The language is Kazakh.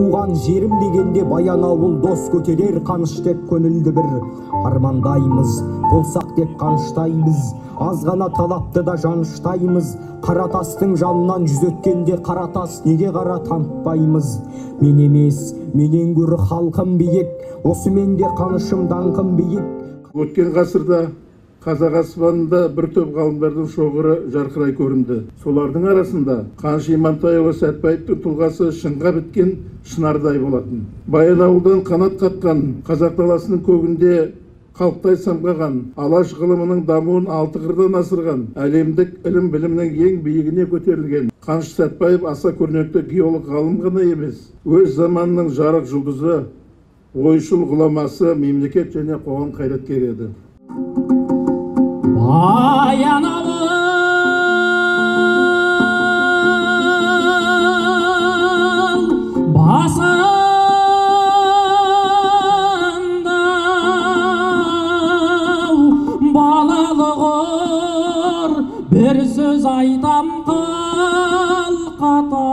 туған жерім дегенде Баянауыл дос көтерер қаныш деп көңілді бір армандаймыз, болсақ деп қаныштаймыз, аз ғана талапты да жаныштаймыз. Қаратастың жанынан жүз өткенде Қаратас неге қара танытпаймыз? Мен емес, менен гөрі халқым биік, осымен де қанышым даңқым биік. Өткен ғасырда Қазақ аспанында бір топ ғалымдардың шоғыры жарқырай көрінді. Солардың арасында Қаныш Имантайұлы Сәтбаевтың тұлғасы шыңға біткен шынардай болатын. Баянауылдан қанат қатқан, қазақ даласының көгінде қалықтай самғаған, алаш ғылымының дамуын алты қырдан асырған, әлемдік ілім білімнің ең биігіне көтерілген Қаныш Сәтбаев аса көрнекті геолог ғалым ғана емес, өз заманының жарық жұлдызы, ойшыл ғұламасы, мемлекет және қоғам қайраткері еді. Баянауыл басында балалық бір сөз айтам қалқата.